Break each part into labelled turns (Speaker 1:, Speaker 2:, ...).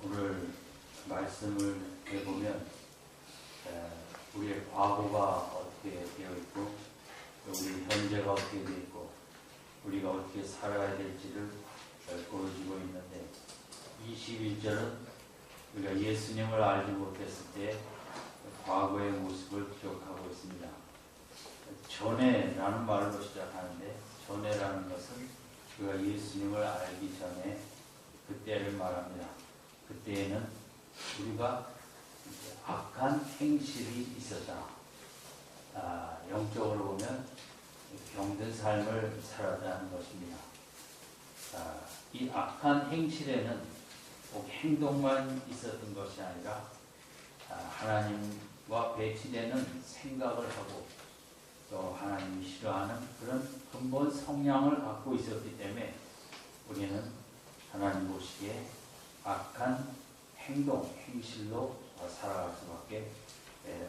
Speaker 1: 오늘 말씀을 해보면 우리의 과거가 어떻게 되어 있고 우리 현재가 어떻게 되어 있고 우리가 어떻게 살아야 될지를 보여주고 있는데 21절은 우리가 예수님을 알지 못했을 때 과거의 모습을 기억하고 있습니다. 전에라는 말로 시작하는데 전에라는 것은 우리가 예수님을 알기 전에 그때를 말합니다. 그때에는 우리가 악한 행실이 있었다. 영적으로 보면 병든 삶을 살았다는 것입니다. 이 악한 행실에는 꼭 행동만 있었던 것이 아니라 하나님과 배치되는 생각을 하고 또 하나님이 싫어하는 그런 근본 성향을 갖고 있었기 때문에 우리는 하나님 보시기에 악한 행동, 행실로 살아갈 수밖에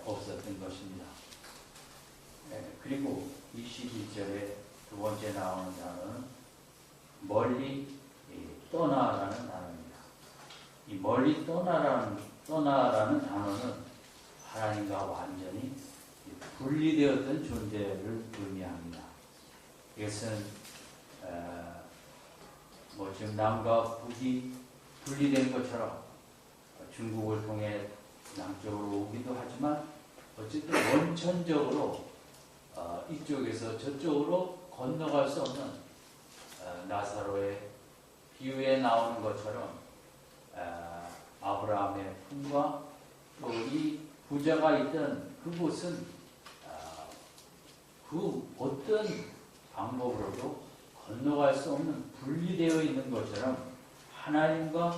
Speaker 1: 없었던 것입니다. 그리고 21절에 두 번째 나오는 단어는 멀리 떠나라는 단어입니다. 이 멀리 떠나라는 단어는 하나님과 완전히 분리되었던 존재를 의미합니다. 이것은 지금 남과 북이 분리된 것처럼 중국을 통해 남쪽으로 오기도 하지만 어쨌든 원천적으로 이쪽에서 저쪽으로 건너갈 수 없는 나사로의 비유에 나오는 것처럼 아브라함의 품과 또 이 부자가 있던 그곳은 그 어떤 방법으로도 건너갈 수 없는 분리되어 있는 것처럼 하나님과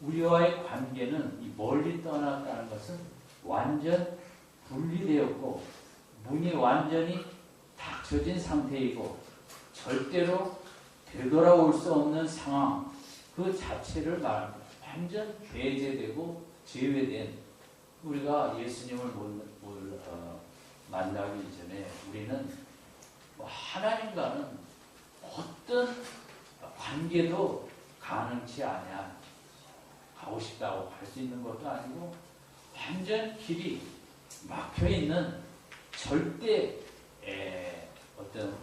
Speaker 1: 우리와의 관계는 이 멀리 떠났다는 것은 완전 분리되었고 문이 완전히 닫혀진 상태이고 절대로 되돌아올 수 없는 상황 그 자체를 말합니다. 완전 배제되고 제외된 우리가 예수님을 만나기 전에 우리는 하나님과는 어떤 관계도 가능치 않아 가고 싶다고 할 수 있는 것도 아니고 완전 길이 막혀 있는 절대 어떤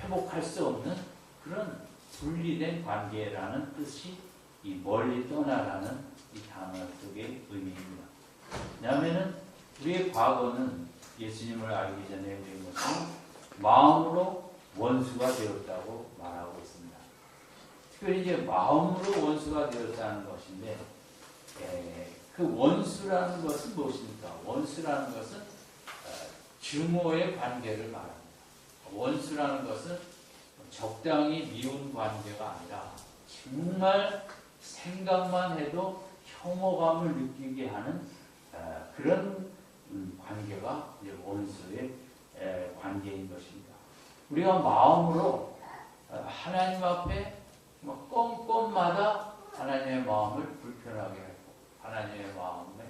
Speaker 1: 회복할 수 없는 그런 분리된 관계라는 뜻이 이 멀리 떠나라는 이 단어 속의 의미입니다. 왜냐하면 우리의 과거는 예수님을 알기 전에 우리의 것은 마음으로 원수가 되었다고 말하고 있습니다. 특별히 이제 마음으로 원수가 되었다는 것인데 그 원수라는 것은 무엇입니까? 원수라는 것은 증오의 관계를 말합니다. 원수라는 것은 적당히 미운 관계가 아니라 정말 생각만 해도 혐오감을 느끼게 하는 그런 관계가 이제 원수의 관계인 것입니다. 우리가 마음으로 하나님 앞에 껌껌마다 하나님의 마음을 불편하게 하고 하나님의 마음에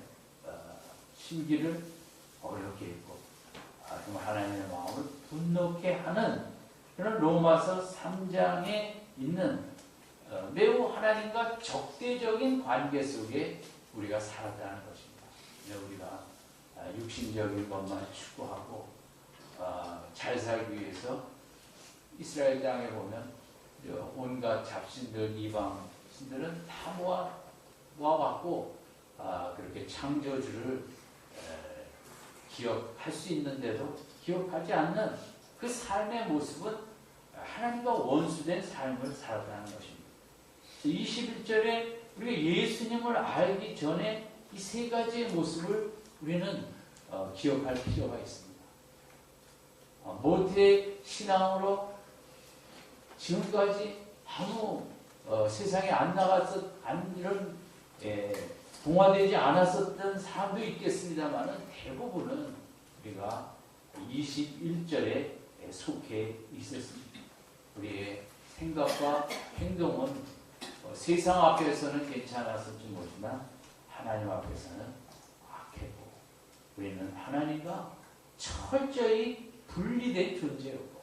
Speaker 1: 심기를 어렵게 했고 하나님의 마음을 분노케 하는 그런 로마서 3장에 있는 매우 하나님과 적대적인 관계 속에 우리가 살았다는 것입니다. 우리가 육신적인 것만 추구하고 잘 살기 위해서 이스라엘 땅에 보면 온갖 잡신들, 이방 신들은 다 모아갖고 그렇게 창조주를 기억할 수 있는데도 기억하지 않는 그 삶의 모습은 하나님과 원수된 삶을 살았다는 것입니다. 21절에 우리가 예수님을 알기 전에 이 세 가지의 모습을 우리는 기억할 필요가 있습니다. 모태의 신앙으로 지금까지 아무 세상에 이런 동화되지 않았었던 사람도 있겠습니다만 대부분은 우리가 21절에 속해 있었습니다. 우리의 생각과 행동은 세상 앞에서는 괜찮았을지 모르지만 하나님 앞에서는 악했고 우리는 하나님과 철저히 분리된 존재였고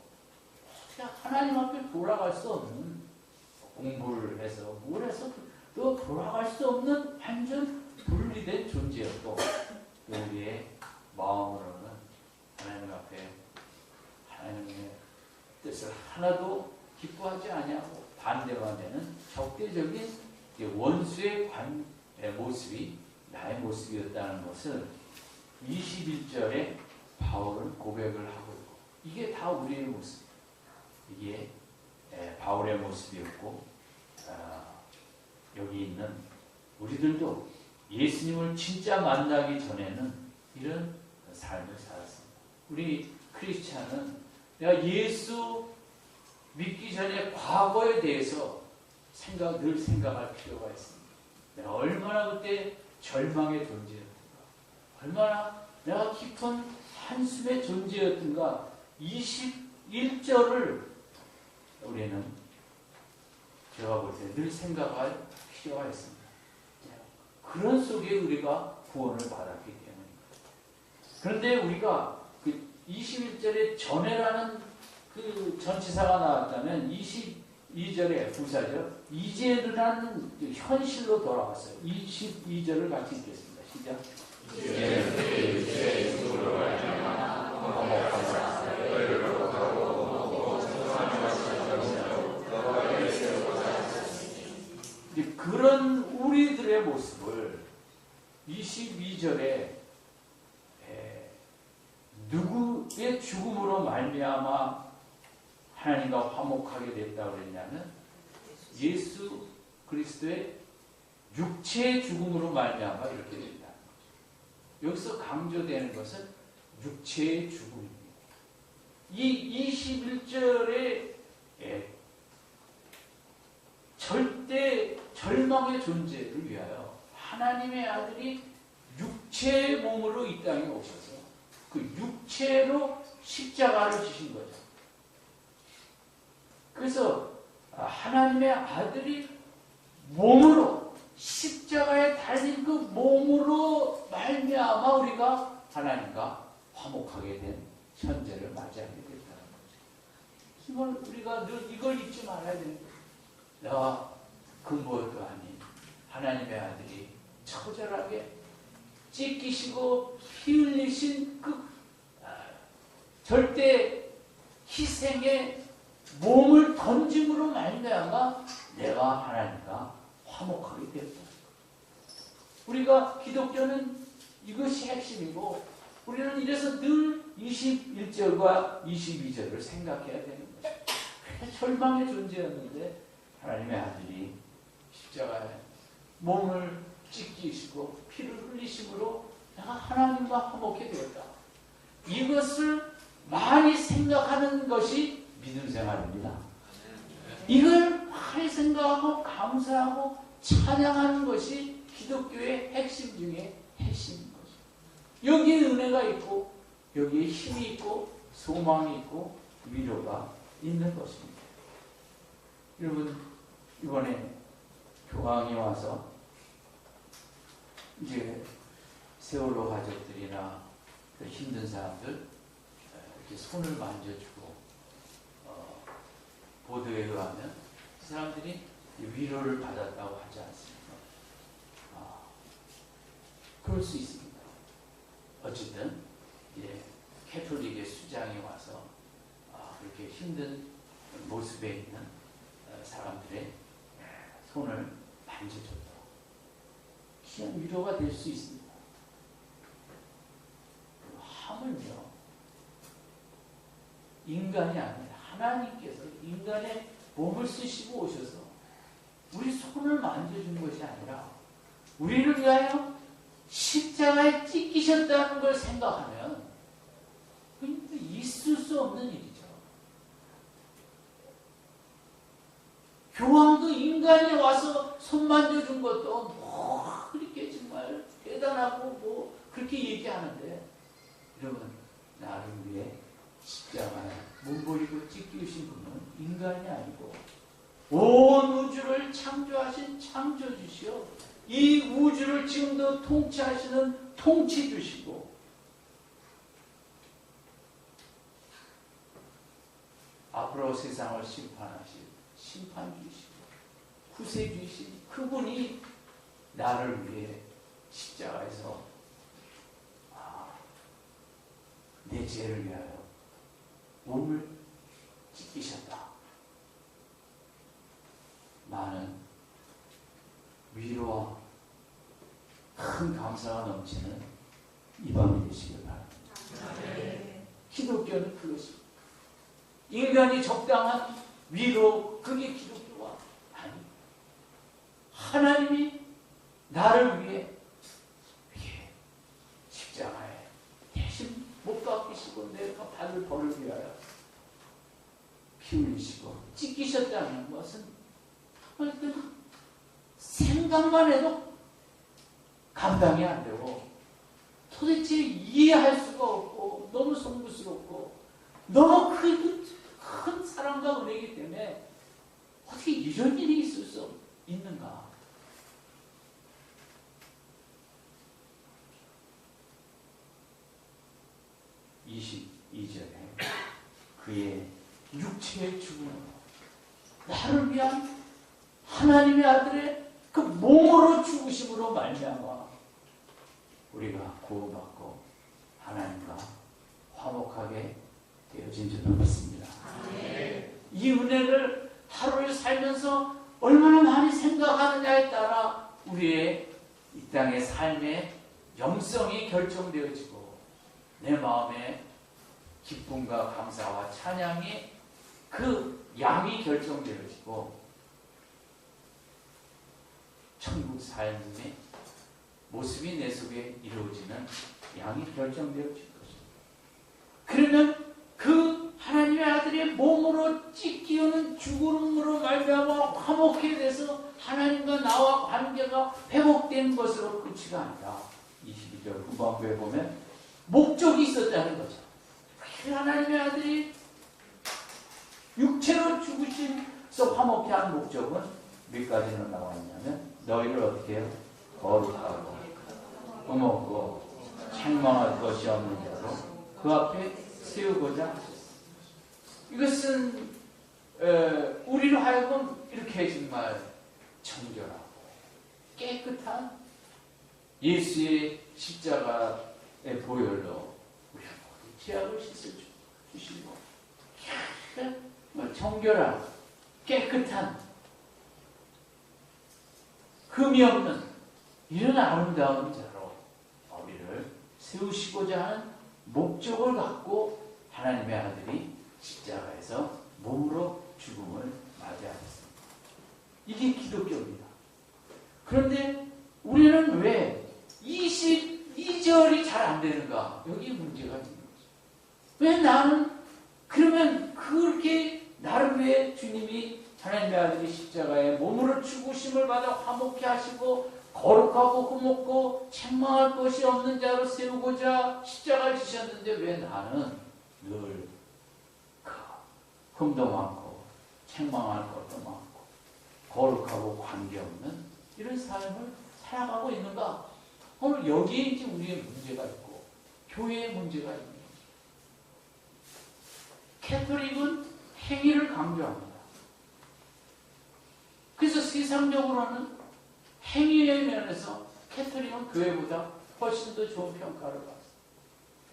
Speaker 1: 하나님 앞에 돌아갈 수 없는 공부를 해서 뭘 해서 또 돌아갈 수 없는 완전 분리된 존재였고, 또 우리의 마음으로는 하나님 앞에 하나님의 뜻을 하나도 기뻐하지 아니하고 반대만 되는 적대적인 원수의 모습이 나의 모습이었다는 것을 21절에 바울은 고백을 하고 있고, 이게 다 우리의 모습, 이게 바울의 모습이었고, 여기 있는 우리들도 예수님을 진짜 만나기 전에는 이런 삶을 살았습니다. 우리 크리스찬은 내가 예수 믿기 전에 과거에 대해서 늘 생각할 필요가 있습니다. 내가 얼마나 그때 절망의 존재였던가, 얼마나 내가 깊은 한숨의 존재였던가. 21절을 우리는 제가 볼 때 늘 생각할 필요가 있습니다. 그런 속에 우리가 구원을 받았기 때문입니다. 그런데 우리가 그 21절에 전에라는 그 전치사가 나왔다면 22절의 부사죠. 이제라는 현실로 돌아갔어요. 22절을 같이 읽겠습니다. 시작. 그런 우리들의 모습을 22절에 누구의 죽음으로 말미암아 하나님과 화목하게 됐다고 그랬냐면 예수 그리스도의 육체의 죽음으로 말미암아 이렇게 된다. 여기서 강조되는 것은 육체의 죽음입니다. 이 21절에 절대 절망의 존재를 위하여 하나님의 아들이 육체의 몸으로 이 땅에 오셔서 그 육체로 십자가를 지신 거죠. 그래서 하나님의 아들이 몸으로 십자가에 달린 그 몸으로 말미암아 우리가 하나님과 화목하게 된 현재를 맞이하게 됐다는 거죠. 이걸 우리가 늘 이걸 잊지 말아야 되는 거예요. 내가 근본도 아닌 하나님의 아들이 처절하게 찢기시고 피 흘리신 그 절대 희생의 몸을 던짐으로 말미암아 내가 하나님과 화목하게 되었다. 우리가 기독교는 이것이 핵심이고, 우리는 이래서 늘 21절과 22절을 생각해야 되는 거죠. 절망의 존재였는데 하나님의 아들이 십자가에 몸을 찢기시고 피를 흘리심으로 내가 하나님과 화목해 되었다. 이것을 많이 생각하는 것이 믿음 생활입니다. 이걸 많이 생각하고 감사하고 찬양하는 것이 기독교의 핵심 중에 핵심인 거죠. 여기에 은혜가 있고 여기에 힘이 있고 소망이 있고 위로가 있는 것입니다. 여러분, 이번에 교황이 와서 이제 세월호 가족들이나 힘든 사람들 이렇게 손을 만져주고 보도에 의하면 그 사람들이 위로를 받았다고 하지 않습니까? 그럴 수 있습니다. 어쨌든 캐톨릭의 수장이 와서 그렇게 힘든 모습에 있는 사람들의 손을 만져줬다. 귀한 위로가 될 수 있습니다. 하물며 인간이 아니라 하나님께서 인간의 몸을 쓰시고 오셔서 우리 손을 만져준 것이 아니라 우리를 위하여 십자가에 찢기셨다는 걸 생각하면 있을 수 없는 일이죠. 교황도 인간이 와서 손 만져준 것도 뭐 그렇게 정말 대단하고 뭐 그렇게 얘기하는데, 여러분, 나를 위해 십자가에 몸버리고 찢기신 분은 인간이 아니고 온 우주를 창조하신 창조주시오, 이 우주를 지금도 통치하시는 통치주시고, 앞으로 세상을 심판하실 심판주시고, 구세주이신 그분이 나를 위해 십자가에서 내 죄를 위하여 몸을 찢기셨다. 많은 위로와 큰 감사가 넘치는 이 밤이 되시길 바랍니다. 기독교는 그것입니다. 인간이 적당한 위로, 그게 기독교와 아니, 하나님이 나를 위해 십자가에 대신 못 박히시고 내가 받을 벌을 위하여 피 흘리시고 찢기셨다는 것은 생각만 해도 감당이 안 되고 도대체 이해할 수가 없고 너무 송구스럽고 너무 큰 사랑과 은혜이기 때문에 어떻게 이런 일이 있을 수 있는가? 그의 육체의 죽음으로 나를 위한 하나님의 아들의 그 몸으로 죽으심으로 말미암아 우리가 구원받고 하나님과 화목하게 되어진 줄을 믿습니다. 이 은혜를 하루를 살면서 얼마나 많이 생각하느냐에 따라 우리의 이 땅의 삶의 영성이 결정되어지고 내 마음에 기쁨과 감사와 찬양이 그 양이 결정되어지고 천국 삶의 모습이 내 속에 이루어지는 양이 결정되어질 것입니다. 그러면 그 하나님의 아들의 몸으로 찢기우는 죽음으로 말미암아 화목해 돼서 하나님과 나와 관계가 회복된 것으로 끝이 아니라 22절 후반부에 보면 목적이 있었다는 거죠. 하나님의 아들이 육체로 죽으셔서 화목해 한 목적은 몇 가지나 나와 있냐면 너희를 어떻게 해요? 거룩하고 흠없고 책망할 것이 없는 자로 그 앞에 세우고자 하셨습니다. 이것은 우리로 하여금 이렇게 정말 정결하고 깨끗한 예수의 십자가의 보혈로 죄악을 씻어주시고 정결한 깨끗한 흠이 없는 이런 아름다운 자로 우리를 세우시고자 하는 목적을 갖고 하나님의 아들이 십자가에서 몸으로 죽음을 맞이하셨습니다. 이게 기독교입니다. 그런데 우리는 왜 22절이 잘 안 되는가? 여기 문제가 있는 거죠. 왜 나는 그러면 그렇게 나를 위해 주님이 하나님의 아들이 십자가에 몸으로 죽으심을 받아 화목케 하시고 거룩하고 흠없고 책망할 것이 없는 자로 세우고자 십자가를 지셨는데 왜 나는 늘 흠도 많고 책망할 것도 많고 거룩하고 관계없는 이런 삶을 살아가고 있는가? 오늘 여기에 이제 우리의 문제가 있고 교회의 문제가 있는 거죠. 캐톨릭은 행위를 강조합니다. 그래서 세상적으로는 행위의 면에서 캐톨릭은 교회보다 훨씬 더 좋은 평가를 받습니다.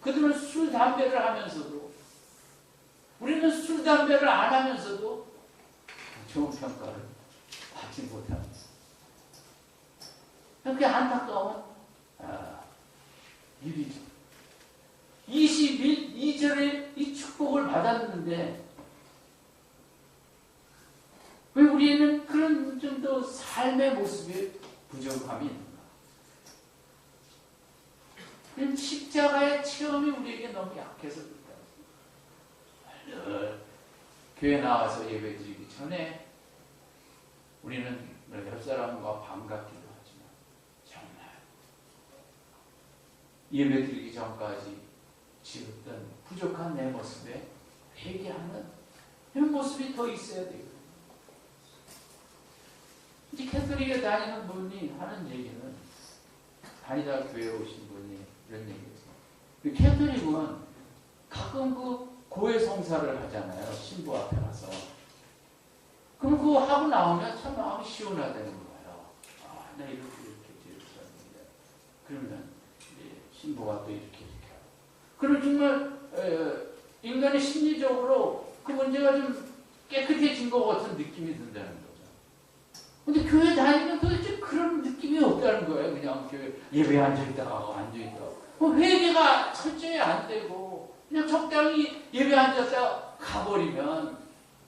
Speaker 1: 그들은 술, 담배를 하면서도 우리는 술, 담배를 안 하면서도 좋은 평가를 받지 못합니다. 그게 안타까운 일이죠. 22절에 이 축복을 받았는데 왜 우리는 그런 좀 더 삶의 모습에 부족함이 있는가? 십자가의 체험이 우리에게 너무 약해서 그렇다. 교회 나와서 예배드리기 전에 우리는 옆 사람과 반갑기도 하지만 정말 예배드리기 전까지 지었던 부족한 내 모습에 회개하는 이런 모습이 더 있어야 되거든요. 이제 캐톨릭에 다니는 분이 하는 얘기는 다니다 교회에 오신 분이 이런 얘기했어요. 캐톨릭은 가끔 그 고해 성사를 하잖아요. 신부 앞에 가서 그럼 그거 하고 나오면 참 마음이 시원하다는 거예요. 아, 나 이렇게 했는데. 그러면 신부가 또 이렇게 하고. 그럼 정말 인간의 심리적으로 그 문제가 좀 깨끗해진 것 같은 느낌이 든다는 거죠. 근데 교회 다니면 도대체 그런 느낌이 없다는 거예요. 그냥 교회 예배 앉아있다가 앉아있다가. 회개가 철저히 안 되고 그냥 적당히 예배 앉았다 가버리면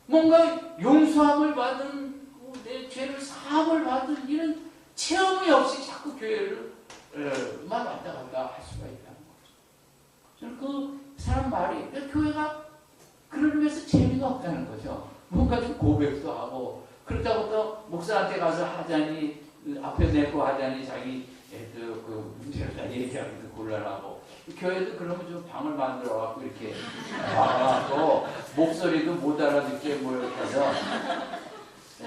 Speaker 1: 뭔가 용서함을 받은 내 죄를 사함을 받은 이런 체험이 없이 자꾸 교회를 만 왔다 갔다 할 수가 있다는 거죠. 저는 그 사람 말이 교회가 그런 의미에서 재미가 없다는 거죠. 뭔가 좀 고백도 하고 그렇다고 또 목사한테 가서 하자니 앞에 내고 하자니 자기 그 문제를 다 얘기하기도 곤란하고 교회도 그러면 좀 방을 만들어 갖고 이렇게 와갖고 목소리도 못 알아듣게 뭐 이렇게 해서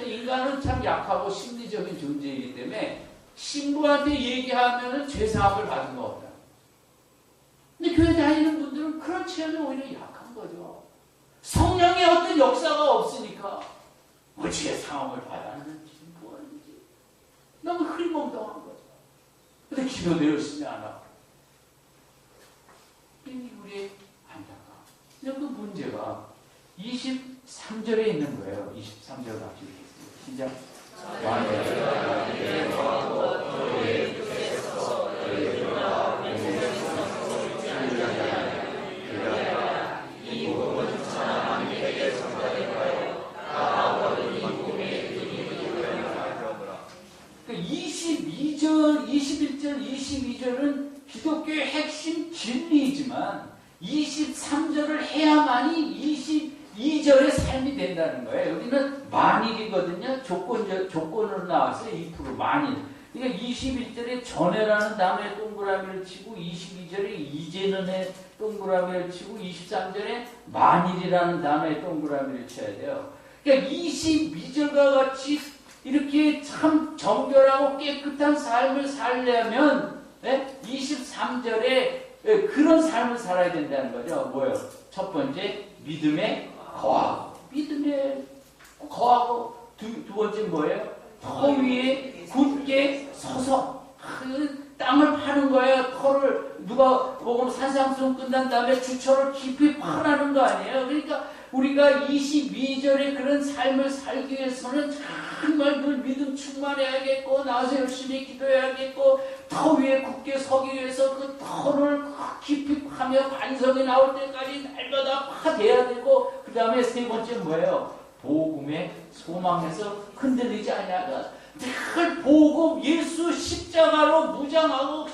Speaker 1: 인간은 참 약하고 심리적인 존재이기 때문에 신부한테 얘기하면은 죄사함을 받은 것 같다. 근데 교회 다니는 분들은 그런 체험이 오히려 약한 거죠. 성령의 어떤 역사가 없으니까 뭐 죄사함을 받았는지 뭐하는지 너무 흐리멍덩한 거죠. 근데 기도도 열심히 안 하고 이 우리의 안타까움. 근데 그 문제가 23절에 있는 거예요. 23절 같이 읽겠습니다. 시작. 그 22절, 21절, 22절은 기독교의 핵심 진리이지만 23절을 해야만이 22절의 삶이 된다는 거예요. 여기는 만일이거든요. 조건으로 나왔어요. 2% 만일. 그러니까 21절에 전에라는 단어에 동그라미를 치고 22절에 이제는에 동그라미를 치고 23절에 만일이라는 단어에 동그라미를 쳐야 돼요. 그러니까 22절과 같이 이렇게 참 정결하고 깨끗한 삶을 살려면 23절에 그런 삶을 살아야 된다는 거죠. 뭐예요? 첫 번째, 믿음에 거하고. 믿음에 거하고 두 번째 뭐예요? 터 위에 굳게 서서 땅을 파는 거예요. 터를 누가 보면 산상수훈 끝난 다음에 주처를 깊이 파라는 거 아니에요. 그러니까 우리가 22절에 그런 삶을 살기 위해서는 정말 늘 믿음 충만해야겠고 나와서 열심히 기도해야겠고 터 위에 굳게 서기 위해서 그 터를 깊이 파며 반성이 나올 때까지 날마다 파대야 되고 그 다음에 세 번째 뭐예요? 복음의 소망에서 흔들리지 아니하다. 늘 복음 예수 십자가로 무장하고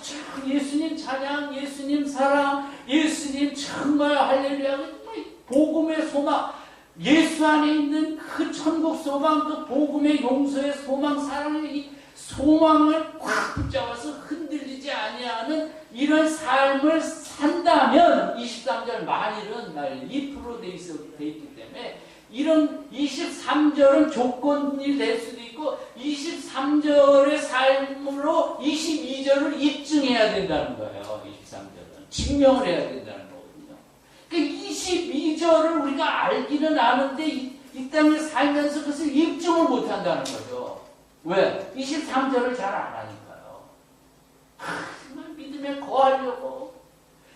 Speaker 1: 예수님 찬양, 예수님 사랑, 예수님 정말 할렐루야. 복음의 소망, 예수 안에 있는 그 천국 소망, 그 복음의 용서의 소망, 사랑의 이 소망을 꽉 붙잡아서 흔들리지 아니하는 이런 삶을 산다면 23절 만일은 2% 돼 있기 때문에 이런 23절은 조건이 될 수도 있고 23절의 삶으로 22절을 입증해야 된다는 거예요. 23절은 증명을 해야 된다는 거거든요. 그러니까 22절을 우리가 알기는 아는데 이 땅에 살면서 그것을 입증을 못한다는 거죠. 왜? 23절을 잘 안 하니까요. 정말 믿음에 거하려고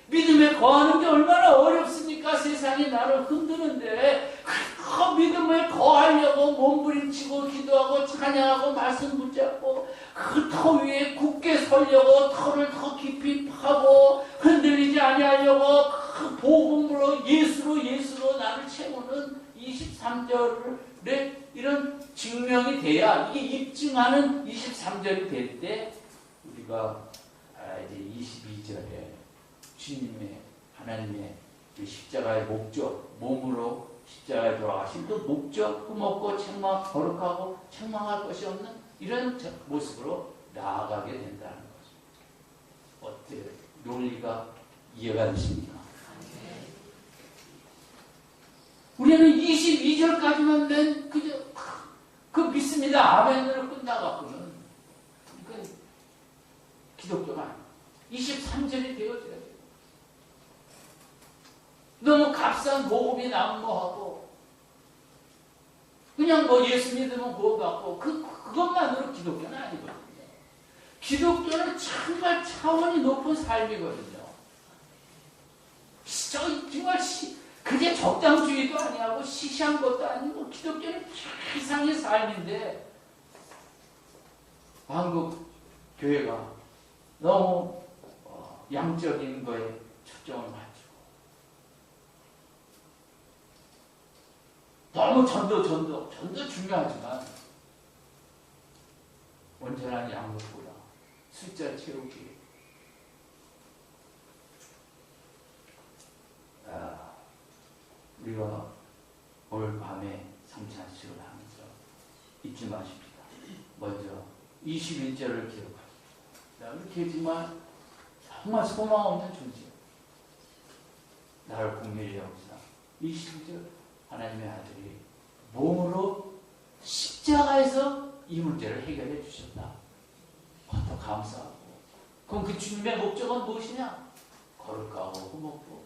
Speaker 1: 믿음에 거하는 게 얼마나 어렵습니까? 세상이 나를 흔드는데 그 믿음에 거하려고 몸부림치고 기도하고 찬양하고 말씀 붙잡고 그 터 위에 굳게 서려고 터를 더 깊이 파고 흔들리지 아니하려고 그 복음으로 예수로 나를 채우는 23절의 이런 증명이 돼야 이게 입증하는 23절이 될 때 우리가 이제 22절에 주님의 하나님의 십자가의 목적 몸으로 십자가에 돌아가신 그 목적 흠없고 거룩하고 책망할 것이 없는 이런 모습으로 나아가게 된다는 거죠. 어때요? 논리가 이해가 되십니까? 우리는 22절까지만 된 그저 그 믿습니다. 아멘으로 끝나가고는 그건 기독교가 아니에요. 23절이 되어져야 돼요. 너무 값싼 복음이 난무하고 그냥 뭐 예수 믿으면 구원받고 그것만으로 기독교는 아니거든요. 기독교는 정말 차원이 높은 삶이거든요. 정말 그게 적당주의도 아니하고 시시한 것도 아니고 기독교는 최상의 삶인데 한국 교회가 너무 양적인 거에 초점을 맞추고 너무 전도 중요하지만 온전한 양육보다 숫자 채우기 우리가 오늘 밤에 성찬식을 하면서 잊지 마십시다. 먼저 21절을 기억하십시다. 이렇게 정말 정말 소망 없는 존재. 나를 공멸히 여기사 21절 하나님의 아들이 몸으로 십자가에서 이 문제를 해결해 주셨다. 그것도 감사하고. 그럼 그 주님의 목적은 무엇이냐? 거룩하고 흠없고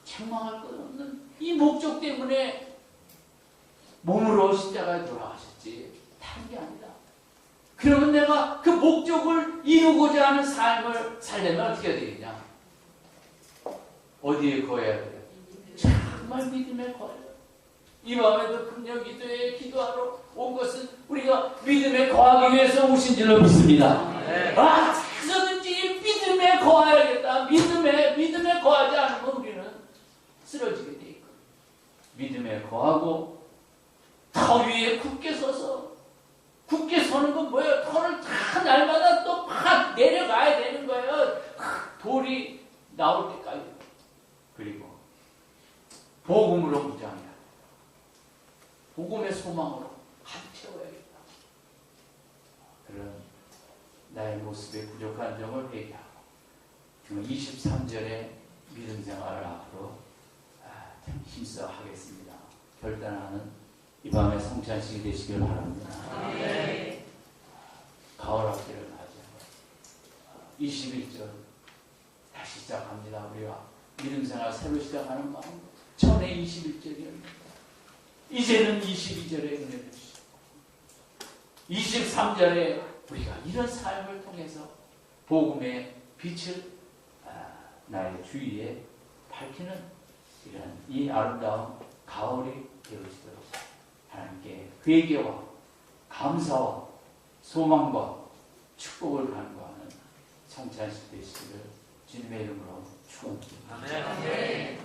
Speaker 1: 책망할 것 없는 이 목적 때문에 몸으로 십자가에 돌아가셨지 다른 게 아니다. 그러면 내가 그 목적을 이루고자 하는 삶을 살려면 어떻게 해야 되겠냐? 어디에 거해야 돼요? 정말 믿음에 거해요. 이 밤에도 금요기도에 기도하러 온 것은 우리가 믿음에 거하기 위해서 오신 줄로 믿습니다. 어디서든지 믿음에 거해야겠다. 믿음에 거하지 않으면 우리는 쓰러지게 돼 있고 믿음에 거하고 터 위에 굳게 서서 굳게 서는 건 뭐예요? 터를 다 날마다 또 팍 내려가야 되는 거예요. 돌이 나올 때까지. 그리고 복음으로 무장해야 돼. 복음의 소망으로 가득 채워야겠다. 그런 나의 모습의 부족한 점을 회개하고 23절에 믿음 생활을 앞으로 힘써 하겠습니다. 결단하는 이 밤의 성찬식이 되시길 바랍니다. 네. 가을 학기를 맞이하고 21절 다시 시작합니다. 우리가 믿음 생활 새로 시작하는 마음. 전에 21절이었는데 이제는 22절에 은혜를 주시고 23절에 우리가 이런 삶을 통해서 복음의 빛을 나의 주위에 밝히는 이런 이 아름다운 가을이 되어지도록 하나님께 회개와 감사와 소망과 축복을 간구하는 성찬식 되시기를 주님의 이름으로 축원드립니다. 아멘.